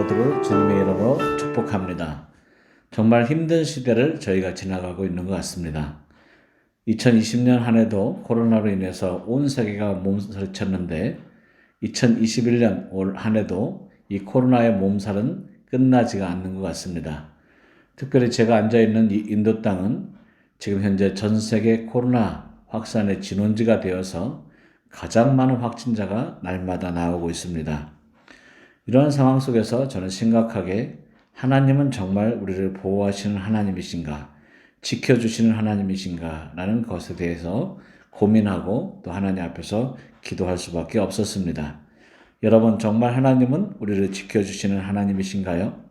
모두를 주님의 이름으로 축복합니다. 정말 힘든 시대를 저희가 지나가고 있는 것 같습니다. 2020년 한 해도 코로나로 인해서 온 세계가 몸서리쳤는데 2021년 올 한 해도 이 코로나의 몸살은 끝나지가 않는 것 같습니다. 특별히 제가 앉아있는 이 인도 땅은 지금 현재 전 세계 코로나 확산의 진원지가 되어서 가장 많은 확진자가 날마다 나오고 있습니다. 이런 상황 속에서 저는 심각하게 하나님은 정말 우리를 보호하시는 하나님이신가, 지켜주시는 하나님이신가 라는 것에 대해서 고민하고 또 하나님 앞에서 기도할 수밖에 없었습니다. 여러분, 정말 하나님은 우리를 지켜주시는 하나님이신가요?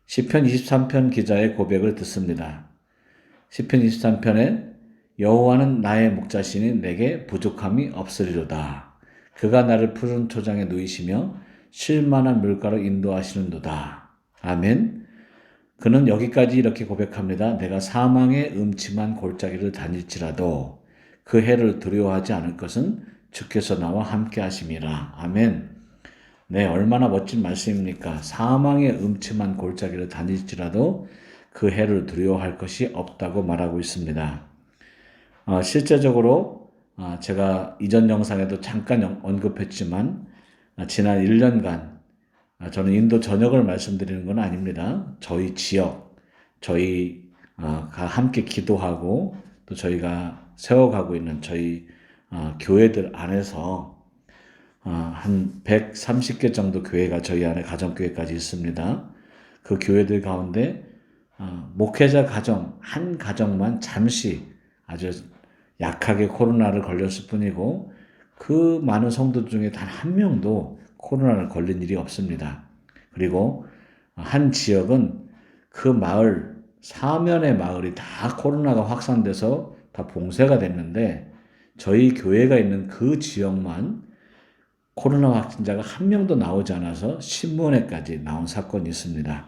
시편 23편 기자의 고백을 듣습니다. 시편 23편에 여호와는 나의 목자시니 내게 부족함이 없으리로다. 그가 나를 푸른 초장에 누이시며 쉴만한 물가로 인도하시는도다. 아멘. 그는 여기까지 이렇게 고백합니다. 내가 사망의 음침한 골짜기를 다닐지라도 그 해를 두려워하지 않을 것은 주께서 나와 함께 하심이라. 아멘. 네, 얼마나 멋진 말씀입니까? 사망의 음침한 골짜기를 다닐지라도 그 해를 두려워할 것이 없다고 말하고 있습니다. 실제적으로 제가 이전 영상에도 잠깐 언급했지만 지난 1년간 저는 인도 전역을 말씀드리는 건 아닙니다. 저희 지역, 저희가 함께 기도하고 또 저희가 세워가고 있는 저희 교회들 안에서 한 130개 정도 교회가 저희 안에 가정교회까지 있습니다. 그 교회들 가운데 목회자 가정, 한 가정만 잠시 아주 약하게 코로나를 걸렸을 뿐이고 그 많은 성도 중에 단 한 명도 코로나를 걸린 일이 없습니다. 그리고 한 지역은 그 마을, 사면의 마을이 다 코로나가 확산돼서 다 봉쇄가 됐는데 저희 교회가 있는 그 지역만 코로나 확진자가 한 명도 나오지 않아서 신문에까지 나온 사건이 있습니다.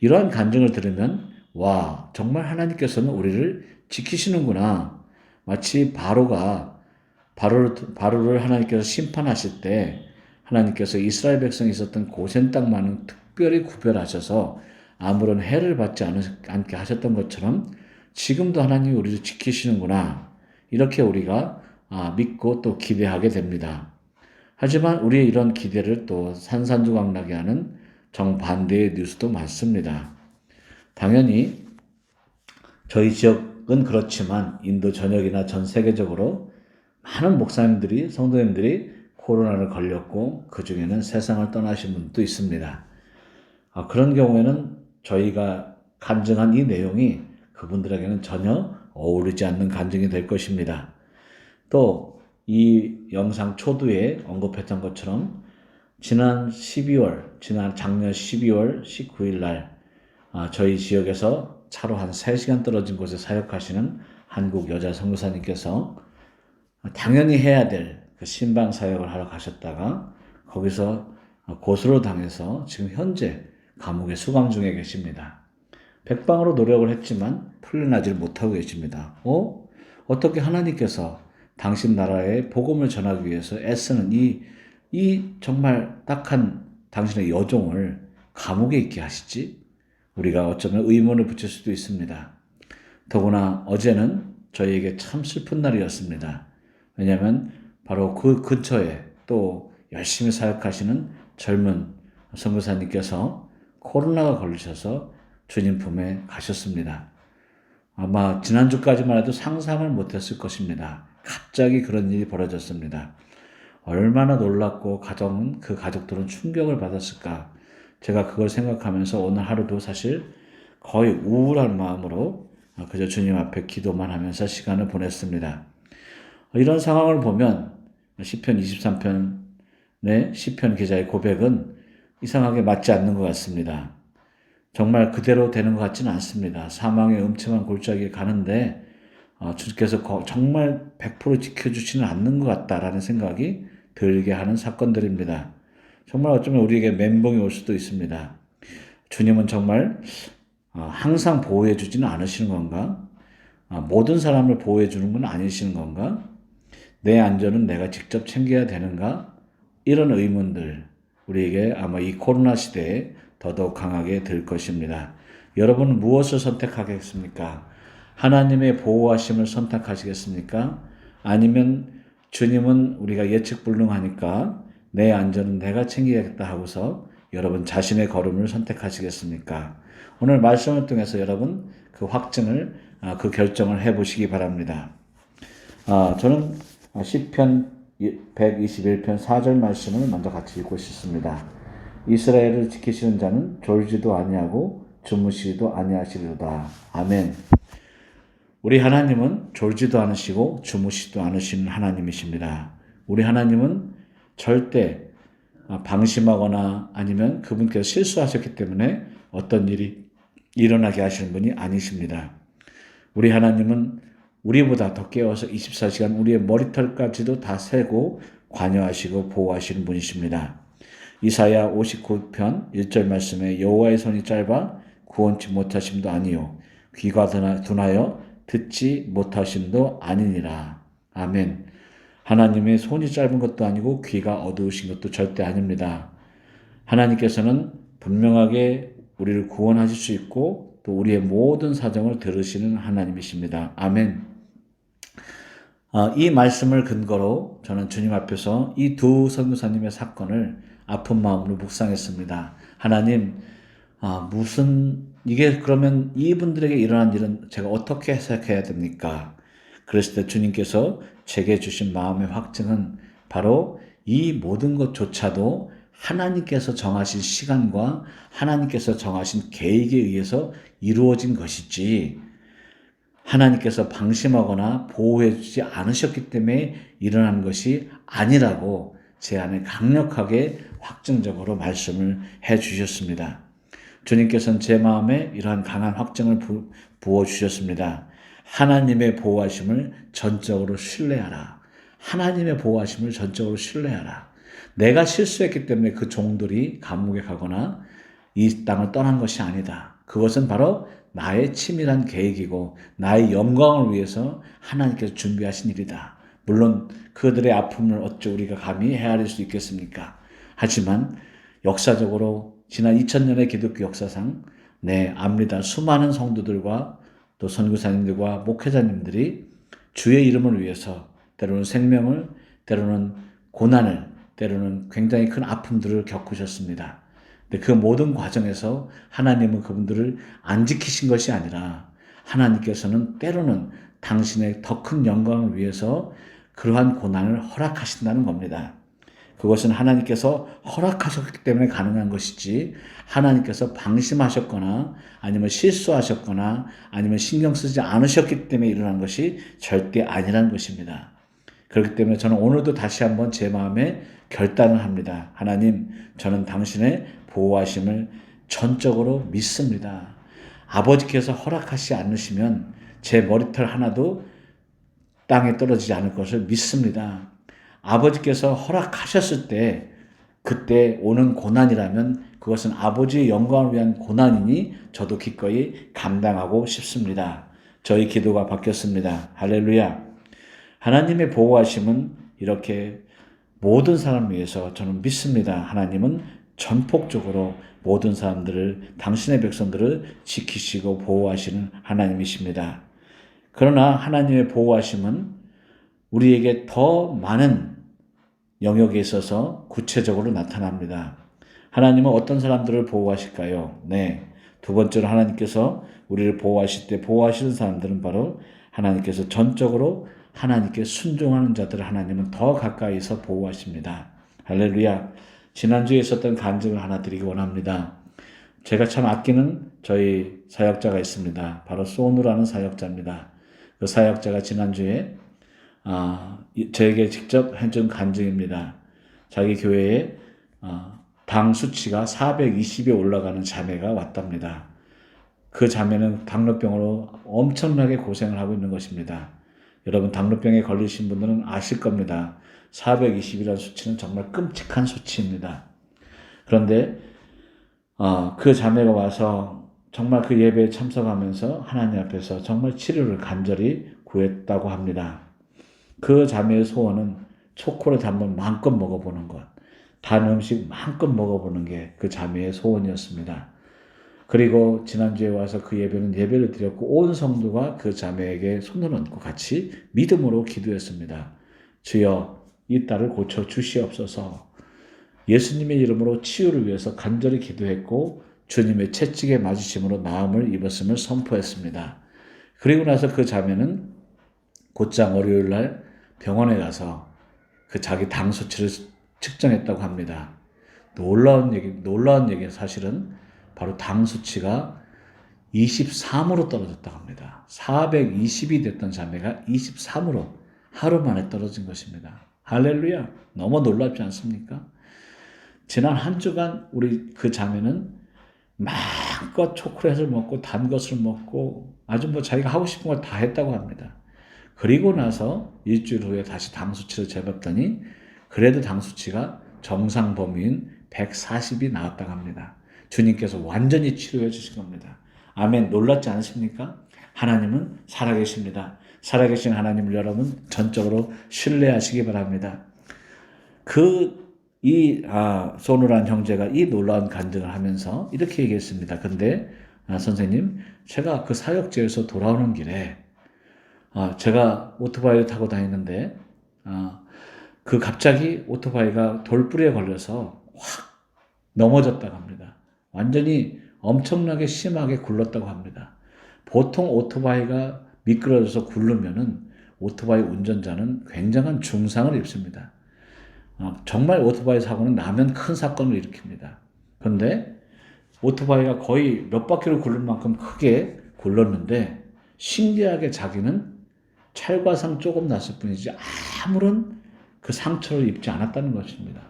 이러한 간증을 들으면 와, 정말 하나님께서는 우리를 지키시는구나. 마치 바로를 하나님께서 심판하실 때 하나님께서 이스라엘 백성이 있었던 고센 땅만은 특별히 구별하셔서 아무런 해를 받지 않게 하셨던 것처럼 지금도 하나님이 우리를 지키시는구나. 이렇게 우리가 믿고 또 기대하게 됩니다. 하지만 우리의 이런 기대를 또 산산조각나게 하는 정반대의 뉴스도 많습니다. 당연히 저희 지역은 그렇지만 인도 전역이나 전 세계적으로 많은 목사님들이, 성도님들이 코로나를 걸렸고 그 중에는 세상을 떠나신 분도 있습니다. 그런 경우에는 저희가 간증한 이 내용이 그분들에게는 전혀 어울리지 않는 간증이 될 것입니다. 또 이 영상 초두에 언급했던 것처럼 작년 12월 19일 날 저희 지역에서 차로 한 3시간 떨어진 곳에 사역하시는 한국 여자 선교사님께서 당연히 해야 될 그 신방 사역을 하러 가셨다가 거기서 고소를 당해서 지금 현재 감옥에 수감 중에 계십니다. 백방으로 노력을 했지만 풀려나질 못하고 계십니다. 어떻게 하나님께서 당신 나라에 복음을 전하기 위해서 애쓰는 이 정말 딱한 당신의 여종을 감옥에 있게 하시지? 우리가 어쩌면 의문을 붙일 수도 있습니다. 더구나 어제는 저희에게 참 슬픈 날이었습니다. 왜냐하면 바로 그 근처에 또 열심히 사역하시는 젊은 선교사님께서 코로나가 걸리셔서 주님 품에 가셨습니다. 아마 지난주까지만 해도 상상을 못했을 것입니다. 갑자기 그런 일이 벌어졌습니다. 얼마나 놀랍고 그 가족들은 충격을 받았을까. 제가 그걸 생각하면서 오늘 하루도 사실 거의 우울한 마음으로 그저 주님 앞에 기도만 하면서 시간을 보냈습니다. 이런 상황을 보면 시편 23편의 시편 기자의 고백은 이상하게 맞지 않는 것 같습니다. 정말 그대로 되는 것 같지는 않습니다. 사망의 음침한 골짜기에 가는데 주께서 정말 100% 지켜주지는 않는 것 같다라는 생각이 들게 하는 사건들입니다. 정말 어쩌면 우리에게 멘붕이 올 수도 있습니다. 주님은 정말 항상 보호해 주지는 않으시는 건가? 모든 사람을 보호해 주는 건 아니시는 건가? 내 안전은 내가 직접 챙겨야 되는가? 이런 의문들, 우리에게 아마 이 코로나 시대에 더더욱 강하게 될 것입니다. 여러분은 무엇을 선택하겠습니까? 하나님의 보호하심을 선택하시겠습니까? 아니면 주님은 우리가 예측불능하니까 내 안전은 내가 챙기겠다 하고서 여러분 자신의 걸음을 선택하시겠습니까? 오늘 말씀을 통해서 여러분 그 확증을, 그 결정을 해보시기 바랍니다. 저는 시편 121편 4절 말씀을 먼저 같이 읽고 싶습니다. 이스라엘을 지키시는 자는 졸지도 아니하고 주무시지도 아니하시리로다. 아멘. 우리 하나님은 졸지도 않으시고 주무시지도 않으시는 하나님이십니다. 우리 하나님은 절대 방심하거나 아니면 그분께서 실수하셨기 때문에 어떤 일이 일어나게 하시는 분이 아니십니다. 우리 하나님은 우리보다 더 깨워서 24시간 우리의 머리털까지도 다 세고 관여하시고 보호하시는 분이십니다. 이사야 59편 1절 말씀에 여호와의 손이 짧아 구원치 못하심도 아니요 귀가 둔하여 듣지 못하심도 아니니라. 아멘. 하나님의 손이 짧은 것도 아니고 귀가 어두우신 것도 절대 아닙니다. 하나님께서는 분명하게 우리를 구원하실 수 있고 또 우리의 모든 사정을 들으시는 하나님이십니다. 아멘. 이 말씀을 근거로 저는 주님 앞에서 이 두 선교사님의 사건을 아픈 마음으로 묵상했습니다. 하나님, 이게 그러면 이분들에게 일어난 일은 제가 어떻게 해석해야 됩니까? 그랬을 때 주님께서 제게 주신 마음의 확증은 바로 이 모든 것조차도 하나님께서 정하신 시간과 하나님께서 정하신 계획에 의해서 이루어진 것이지 하나님께서 방심하거나 보호해 주지 않으셨기 때문에 일어난 것이 아니라고 제 안에 강력하게 확증적으로 말씀을 해 주셨습니다. 주님께서는 제 마음에 이러한 강한 확증을 부어주셨습니다. 하나님의 보호하심을 전적으로 신뢰하라. 하나님의 보호하심을 전적으로 신뢰하라. 내가 실수했기 때문에 그 종들이 감옥에 가거나 이 땅을 떠난 것이 아니다. 그것은 바로 나의 치밀한 계획이고 나의 영광을 위해서 하나님께서 준비하신 일이다. 물론 그들의 아픔을 어찌 우리가 감히 헤아릴 수 있겠습니까? 하지만 역사적으로 지난 2000년의 기독교 역사상 압니다. 수많은 성도들과 또 선교사님들과 목회자님들이 주의 이름을 위해서 때로는 생명을, 때로는 고난을, 때로는 굉장히 큰 아픔들을 겪으셨습니다. 근데 그 모든 과정에서 하나님은 그분들을 안 지키신 것이 아니라 하나님께서는 때로는 당신의 더 큰 영광을 위해서 그러한 고난을 허락하신다는 겁니다. 그것은 하나님께서 허락하셨기 때문에 가능한 것이지 하나님께서 방심하셨거나 아니면 실수하셨거나 아니면 신경 쓰지 않으셨기 때문에 일어난 것이 절대 아니라는 것입니다. 그렇기 때문에 저는 오늘도 다시 한번 제 마음에 결단을 합니다. 하나님, 저는 당신의 보호하심을 전적으로 믿습니다. 아버지께서 허락하시지 않으시면 제 머리털 하나도 땅에 떨어지지 않을 것을 믿습니다. 아버지께서 허락하셨을 때 그때 오는 고난이라면 그것은 아버지의 영광을 위한 고난이니 저도 기꺼이 감당하고 싶습니다. 저희 기도가 바뀌었습니다. 할렐루야. 하나님의 보호하심은 이렇게 모든 사람을 위해서 저는 믿습니다. 하나님은 전폭적으로 모든 사람들을 당신의 백성들을 지키시고 보호하시는 하나님이십니다. 그러나 하나님의 보호하심은 우리에게 더 많은 영역에 있어서 구체적으로 나타납니다. 하나님은 어떤 사람들을 보호하실까요? 두 번째로 하나님께서 우리를 보호하실 때 보호하시는 사람들은 바로 하나님께서 전적으로 하나님께 순종하는 자들을 하나님은 더 가까이서 보호하십니다. 할렐루야. 지난주에 있었던 간증을 하나 드리기 원합니다. 제가 참 아끼는 저희 사역자가 있습니다. 바로 소누라는 사역자입니다. 그 사역자가 지난주에 저에게 직접 해준 간증입니다. 자기 교회에 당 수치가 420에 올라가는 자매가 왔답니다. 그 자매는 당뇨병으로 엄청나게 고생을 하고 있는 것입니다. 여러분 당뇨병에 걸리신 분들은 아실 겁니다. 420이라는 수치는 정말 끔찍한 수치입니다. 그런데 그 자매가 와서 정말 그 예배에 참석하면서 하나님 앞에서 정말 치료를 간절히 구했다고 합니다. 그 자매의 소원은 초콜릿 한번 마음껏 먹어보는 것. 단 음식 마음껏 먹어보는 게 그 자매의 소원이었습니다. 그리고 지난주에 와서 그 예배를 드렸고 온 성도가 그 자매에게 손을 얹고 같이 믿음으로 기도했습니다. 주여 이 딸을 고쳐 주시옵소서. 예수님의 이름으로 치유를 위해서 간절히 기도했고 주님의 채찍에 맞으심으로 나음을 입었음을 선포했습니다. 그리고 나서 그 자매는 곧장 월요일 날 병원에 가서 그 자기 당 수치를 측정했다고 합니다. 놀라운 얘기 사실은 바로 당 수치가 23으로 떨어졌다고 합니다. 420이 됐던 자매가 23으로 하루 만에 떨어진 것입니다. 할렐루야! 너무 놀랍지 않습니까? 지난 한 주간 우리 그 자매는 마음껏 초콜릿을 먹고 단 것을 먹고 아주 자기가 하고 싶은 걸 다 했다고 합니다. 그리고 나서 일주일 후에 다시 당 수치를 재봤더니 그래도 당 수치가 정상 범위인 140이 나왔다고 합니다. 주님께서 완전히 치료해 주신 겁니다. 아멘. 놀랍지 않으십니까? 하나님은 살아계십니다. 살아계신 하나님을 여러분 전적으로 신뢰하시기 바랍니다. 소누란 형제가 이 놀라운 간증을 하면서 이렇게 얘기했습니다. 근데 선생님, 제가 그 사역지에서 돌아오는 길에 제가 오토바이를 타고 다니는데 갑자기 오토바이가 돌부리에 걸려서 확 넘어졌다고 합니다. 완전히 엄청나게 심하게 굴렀다고 합니다. 보통 오토바이가 미끄러져서 굴르면은 오토바이 운전자는 굉장한 중상을 입습니다. 정말 오토바이 사고는 나면 큰 사건을 일으킵니다. 그런데 오토바이가 거의 몇 바퀴를 굴릴 만큼 크게 굴렀는데 신기하게 자기는 찰과상 조금 났을 뿐이지 아무런 그 상처를 입지 않았다는 것입니다.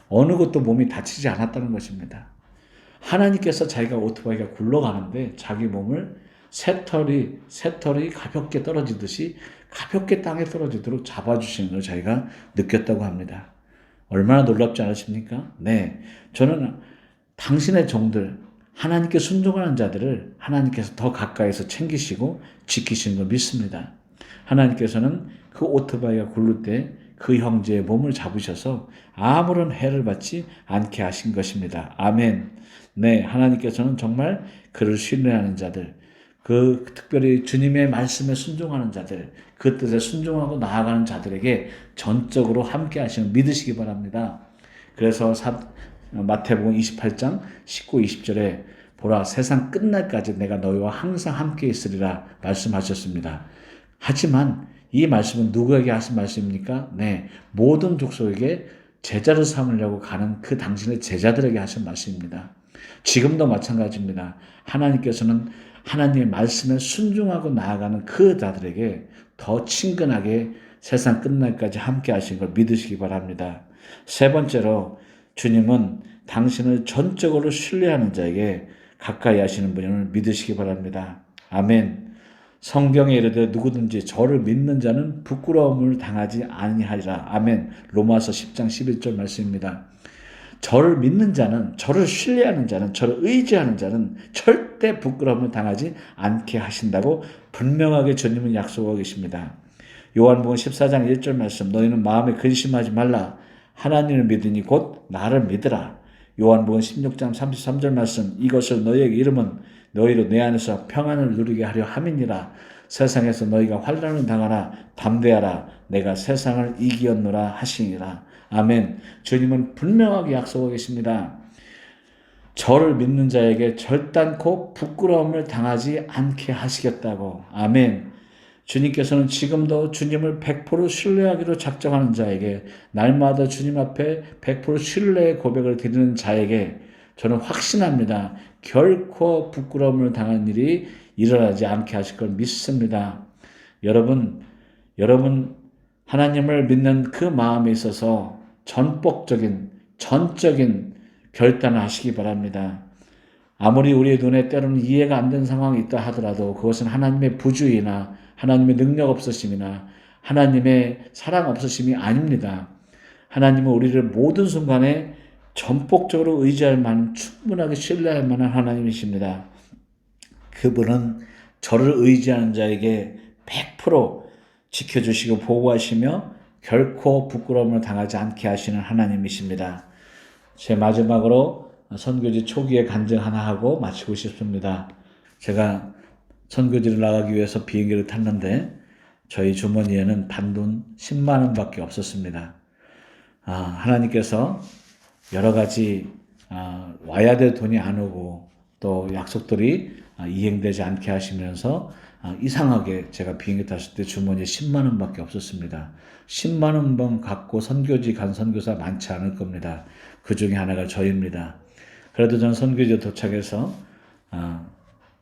어느 것도 몸이 다치지 않았다는 것입니다. 하나님께서 자기가 오토바이가 굴러가는데 자기 몸을 새털이 가볍게 떨어지듯이 가볍게 땅에 떨어지도록 잡아주시는 걸 자기가 느꼈다고 합니다. 얼마나 놀랍지 않으십니까? 네, 저는 당신의 종들, 하나님께 순종하는 자들을 하나님께서 더 가까이서 챙기시고 지키시는 걸 믿습니다. 하나님께서는 그 오토바이가 굴릴 때 그 형제의 몸을 잡으셔서 아무런 해를 받지 않게 하신 것입니다. 아멘. 네, 하나님께서는 정말 그를 신뢰하는 자들, 특별히 주님의 말씀에 순종하는 자들, 그 뜻에 순종하고 나아가는 자들에게 전적으로 함께 하시는 믿으시기 바랍니다. 그래서 마태복음 28장 19, 20절에 보라 세상 끝날까지 내가 너희와 항상 함께 있으리라 말씀하셨습니다. 하지만 이 말씀은 누구에게 하신 말씀입니까? 네, 모든 족속에게 제자를 삼으려고 가는 그 당신의 제자들에게 하신 말씀입니다. 지금도 마찬가지입니다. 하나님께서는 하나님의 말씀에 순종하고 나아가는 그 자들에게 더 친근하게 세상 끝날까지 함께 하신 걸 믿으시기 바랍니다. 세 번째로 주님은 당신을 전적으로 신뢰하는 자에게 가까이 하시는 분임을 믿으시기 바랍니다. 아멘. 성경에 이르되 누구든지 저를 믿는 자는 부끄러움을 당하지 아니하리라. 아멘. 로마서 10장 11절 말씀입니다. 저를 믿는 자는, 저를 신뢰하는 자는, 저를 의지하는 자는 절대 부끄러움을 당하지 않게 하신다고 분명하게 주님은 약속하고 계십니다. 요한복음 14장 1절 말씀, 너희는 마음에 근심하지 말라. 하나님을 믿으니 곧 나를 믿으라. 요한복음 16장 33절 말씀, 이것을 너희에게 이름은 너희로 내 안에서 평안을 누리게 하려 함이니라. 세상에서 너희가 환난을 당하나 담대하라. 내가 세상을 이기었노라 하시니라. 아멘. 주님은 분명하게 약속하고 계십니다. 저를 믿는 자에게 결단코 부끄러움을 당하지 않게 하시겠다고. 아멘. 주님께서는 지금도 주님을 100% 신뢰하기로 작정하는 자에게, 날마다 주님 앞에 100% 신뢰의 고백을 드리는 자에게 저는 확신합니다. 결코 부끄러움을 당한 일이 일어나지 않게 하실 걸 믿습니다. 여러분 하나님을 믿는 그 마음에 있어서 전적인 결단을 하시기 바랍니다. 아무리 우리의 눈에 때로는 이해가 안 되는 상황이 있다 하더라도 그것은 하나님의 부주의나 하나님의 능력 없으심이나 하나님의 사랑 없으심이 아닙니다. 하나님은 우리를 모든 순간에 전폭적으로 의지할 만한, 충분하게 신뢰할 만한 하나님이십니다. 그분은 저를 의지하는 자에게 100% 지켜주시고 보호하시며 결코 부끄러움을 당하지 않게 하시는 하나님이십니다. 제 마지막으로 선교지 초기에 간증 하나 하고 마치고 싶습니다. 제가 선교지를 나가기 위해서 비행기를 탔는데 저희 주머니에는 단돈 10만 원밖에 없었습니다. 하나님께서 여러 가지 와야 될 돈이 안 오고 또 약속들이 이행되지 않게 하시면서 이상하게 제가 비행기 탔을 때 주머니에 10만 원밖에 없었습니다. 10만 원만 갖고 선교지 간 선교사 많지 않을 겁니다. 그 중에 하나가 저입니다. 그래도 전 선교지에 도착해서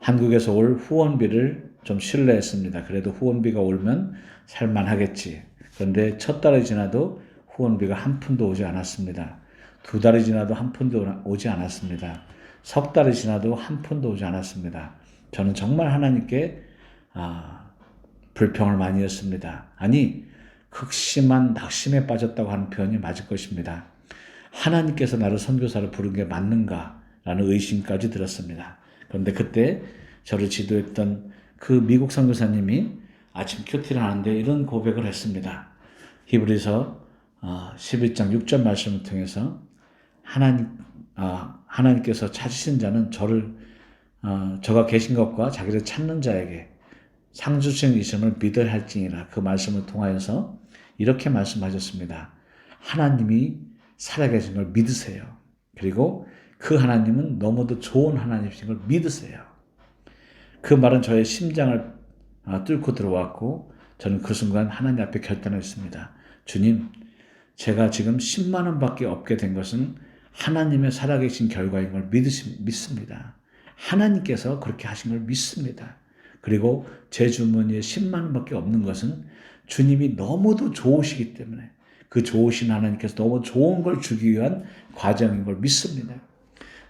한국에서 올 후원비를 좀 신뢰했습니다. 그래도 후원비가 오면 살만하겠지. 그런데 첫 달이 지나도 후원비가 한 푼도 오지 않았습니다. 두 달이 지나도 한 푼도 오지 않았습니다. 석 달이 지나도 한 푼도 오지 않았습니다. 저는 정말 하나님께 불평을 많이 했습니다. 아니, 극심한 낙심에 빠졌다고 하는 표현이 맞을 것입니다. 하나님께서 나를 선교사를 부른 게 맞는가? 라는 의심까지 들었습니다. 그런데 그때 저를 지도했던 그 미국 선교사님이 아침 큐티를 하는데 이런 고백을 했습니다. 히브리서 11장 6절 말씀을 통해서 하나님께서 찾으신 자는 저가 계신 것과 자기를 찾는 자에게 상 주시는 이심을 믿어야 할지니라. 그 말씀을 통하여서 이렇게 말씀하셨습니다. 하나님이 살아계신 걸 믿으세요. 그리고 그 하나님은 너무도 좋은 하나님이신 걸 믿으세요. 그 말은 저의 심장을 뚫고 들어왔고 저는 그 순간 하나님 앞에 결단했습니다. 주님, 제가 지금 10만 원밖에 없게 된 것은 하나님의 살아계신 결과인 걸 믿습니다. 하나님께서 그렇게 하신 걸 믿습니다. 그리고 제 주머니에 10만 원밖에 없는 것은 주님이 너무도 좋으시기 때문에 그 좋으신 하나님께서 너무 좋은 걸 주기 위한 과정인 걸 믿습니다.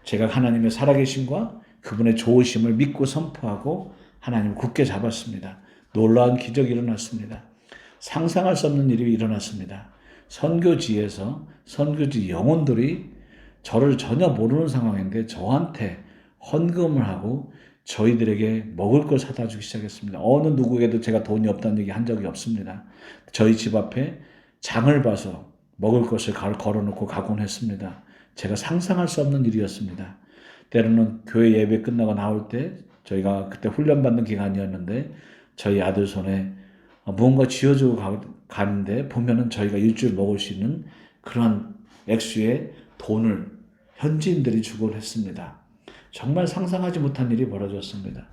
제가 하나님의 살아계심과 그분의 좋으심을 믿고 선포하고 하나님을 굳게 잡았습니다. 놀라운 기적이 일어났습니다. 상상할 수 없는 일이 일어났습니다. 선교지에서 선교지 영혼들이 저를 전혀 모르는 상황인데 저한테 헌금을 하고 저희들에게 먹을 걸 사다 주기 시작했습니다. 어느 누구에게도 제가 돈이 없다는 얘기 한 적이 없습니다. 저희 집 앞에 장을 봐서 먹을 것을 걸어놓고 가곤 했습니다. 제가 상상할 수 없는 일이었습니다. 때로는 교회 예배 끝나고 나올 때 저희가 그때 훈련받는 기간이었는데 저희 아들 손에 무언가 쥐어주고 가는데 보면은 저희가 일주일 먹을 수 있는 그런 액수의 돈을 현지인들이 주곤 했습니다. 정말 상상하지 못한 일이 벌어졌습니다.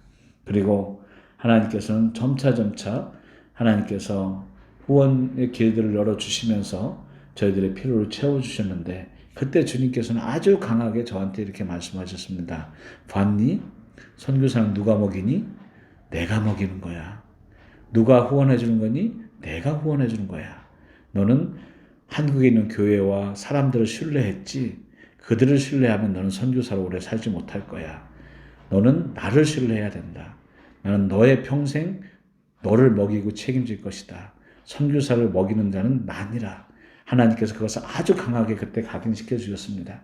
그리고 하나님께서는 점차 하나님께서 후원의 길들을 열어주시면서 저희들의 필요를 채워주셨는데 그때 주님께서는 아주 강하게 저한테 이렇게 말씀하셨습니다. 봤니? 선교사는 누가 먹이니? 내가 먹이는 거야. 누가 후원해 주는 거니? 내가 후원해 주는 거야. 너는 한국에 있는 교회와 사람들을 신뢰했지. 그들을 신뢰하면 너는 선교사로 오래 살지 못할 거야. 너는 나를 신뢰해야 된다. 나는 너의 평생 너를 먹이고 책임질 것이다. 선교사를 먹이는 자는 나니라. 하나님께서 그것을 아주 강하게 그때 각인시켜 주셨습니다.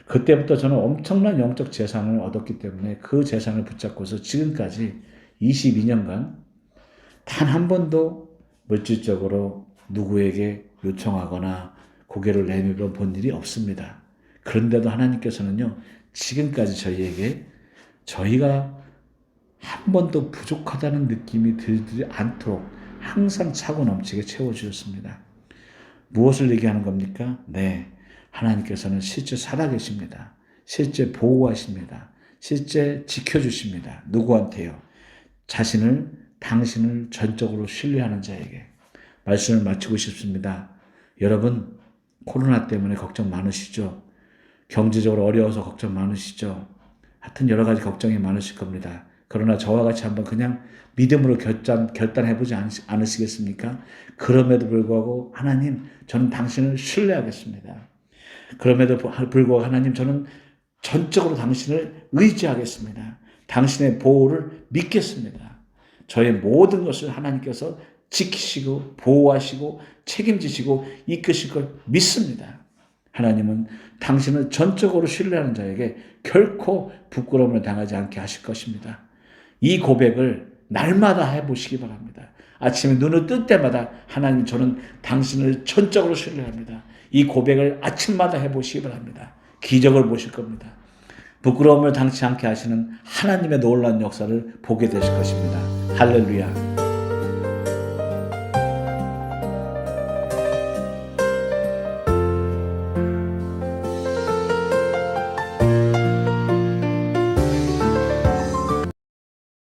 그때부터 저는 엄청난 영적 재산을 얻었기 때문에 그 재산을 붙잡고서 지금까지 22년간 단 한 번도 물질적으로 누구에게 요청하거나 고개를 내밀어 본 일이 없습니다. 그런데도 하나님께서는요, 지금까지 저희에게 저희가 한 번도 부족하다는 느낌이 들지 않도록 항상 차고 넘치게 채워주셨습니다. 무엇을 얘기하는 겁니까? 네, 하나님께서는 실제 살아계십니다. 실제 보호하십니다. 실제 지켜주십니다. 누구한테요? 당신을 전적으로 신뢰하는 자에게. 말씀을 마치고 싶습니다. 여러분, 코로나 때문에 걱정 많으시죠? 경제적으로 어려워서 걱정 많으시죠? 하여튼 여러 가지 걱정이 많으실 겁니다. 그러나 저와 같이 한번 그냥 믿음으로 결단해보지 않으시겠습니까? 그럼에도 불구하고 하나님, 저는 당신을 신뢰하겠습니다. 그럼에도 불구하고 하나님, 저는 전적으로 당신을 의지하겠습니다. 당신의 보호를 믿겠습니다. 저의 모든 것을 하나님께서 지키시고 보호하시고 책임지시고 이끄실 걸 믿습니다. 하나님은 당신을 전적으로 신뢰하는 자에게 결코 부끄러움을 당하지 않게 하실 것입니다. 이 고백을 날마다 해보시기 바랍니다. 아침에 눈을 뜰 때마다 하나님, 저는 당신을 전적으로 신뢰합니다. 이 고백을 아침마다 해보시기 바랍니다. 기적을 보실 겁니다. 부끄러움을 당치 않게 하시는 하나님의 놀라운 역사를 보게 되실 것입니다. 할렐루야.